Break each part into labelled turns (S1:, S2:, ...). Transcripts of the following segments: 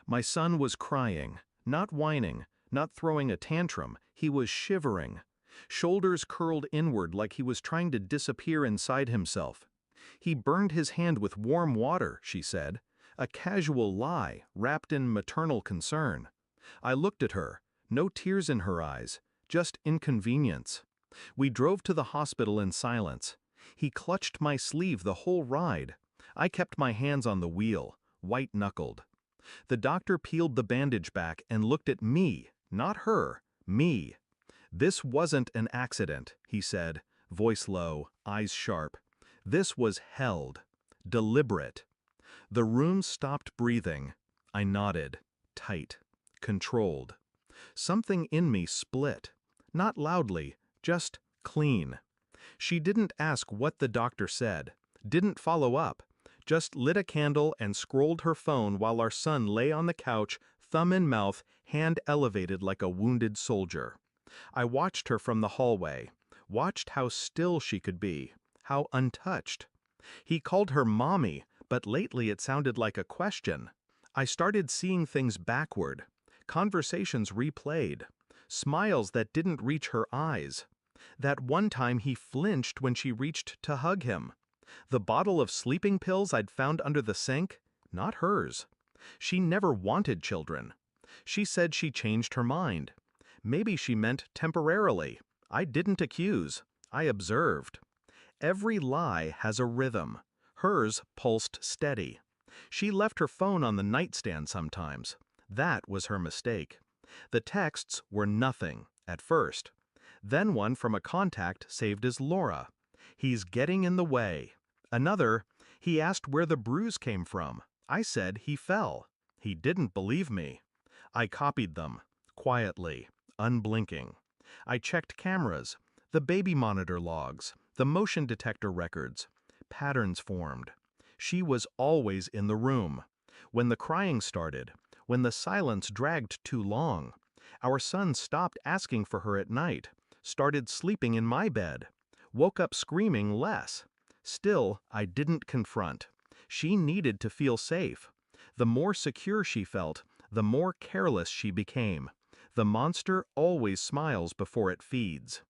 S1: My son was crying, not whining, not throwing a tantrum, he was shivering. Shoulders curled inward like he was trying to disappear inside himself. He burned his hand with warm water, she said, a casual lie wrapped in maternal concern. I looked at her, no tears in her eyes, just inconvenience. We drove to the hospital in silence. He clutched my sleeve the whole ride. I kept my hands on the wheel, white-knuckled. The doctor peeled the bandage back and looked at me, not her, me. "This wasn't an accident," he said, voice low, eyes sharp. "This was held. Deliberate." The room stopped breathing. I nodded, tight, controlled. Something in me split. Not loudly, just clean. She didn't ask what the doctor said, didn't follow up, just lit a candle and scrolled her phone while our son lay on the couch, thumb in mouth, hand elevated like a wounded soldier. I watched her from the hallway, watched how still she could be, how untouched. He called her mommy, but lately it sounded like a question. I started seeing things backward, conversations replayed, smiles that didn't reach her eyes. That one time he flinched when she reached to hug him. The bottle of sleeping pills I'd found under the sink, not hers. She never wanted children. She said she changed her mind. Maybe she meant temporarily. I didn't accuse. I observed. Every lie has a rhythm. Hers pulsed steady. She left her phone on the nightstand sometimes. That was her mistake. The texts were nothing, at first. Then one from a contact saved as Laura. "He's getting in the way." Another, "He asked where the bruise came from. I said he fell." He didn't believe me. I copied them, quietly, unblinking. I checked cameras, the baby monitor logs, the motion detector records. Patterns formed. She was always in the room. When the crying started, when the silence dragged too long, our son stopped asking for her at night, started sleeping in my bed, woke up screaming less. Still, I didn't confront. She needed to feel safe. The more secure she felt, the more careless she became. The monster always smiles before it feeds.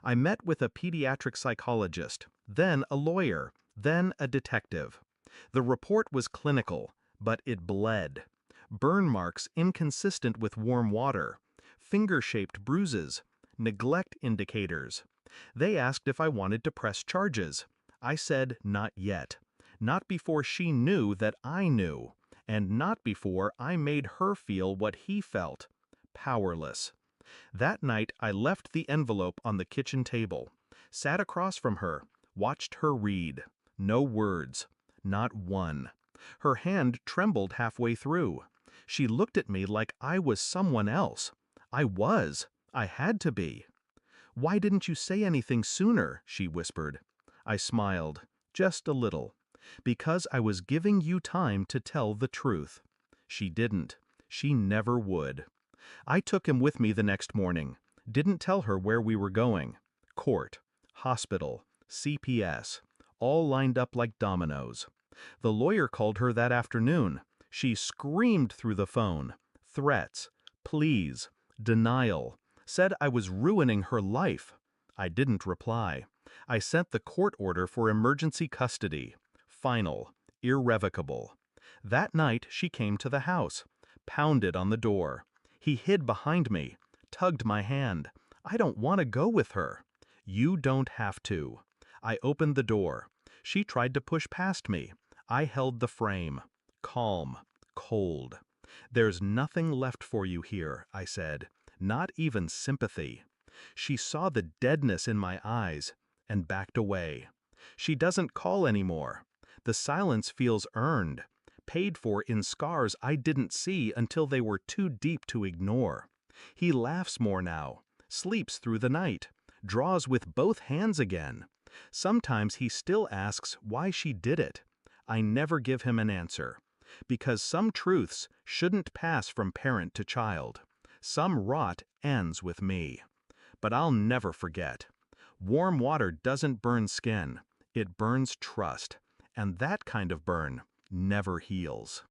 S1: I met with a pediatric psychologist, then a lawyer, then a detective. The report was clinical, but it bled. Burn marks inconsistent with warm water, finger-shaped bruises, neglect indicators. They asked if I wanted to press charges. I said not yet. Not before she knew that I knew, and not before I made her feel what he felt. Powerless. That night I left the envelope on the kitchen table, sat across from her, watched her read. No words. Not one. Her hand trembled halfway through. She looked at me like I was someone else. I was. I had to be. "Why didn't you say anything sooner?" she whispered. I smiled, just a little. "Because I was giving you time to tell the truth." She didn't. She never would. I took him with me the next morning. Didn't tell her where we were going. Court, hospital, CPS, all lined up like dominoes. The lawyer called her that afternoon. She screamed through the phone. Threats, pleas, denial. Said I was ruining her life. I didn't reply. I sent the court order for emergency custody. Final, irrevocable. That night she came to the house, pounded on the door. He hid behind me, tugged my hand. "I don't want to go with her." "You don't have to." I opened the door. She tried to push past me. I held the frame. Calm, cold. "There's nothing left for you here," I said. Not even sympathy. She saw the deadness in my eyes and backed away. She doesn't call anymore. The silence feels earned, paid for in scars I didn't see until they were too deep to ignore. He laughs more now, sleeps through the night, draws with both hands again. Sometimes he still asks why she did it. I never give him an answer, because some truths shouldn't pass from parent to child. Some rot ends with me. But I'll never forget. Warm water doesn't burn skin, it burns trust, and that kind of burn never heals.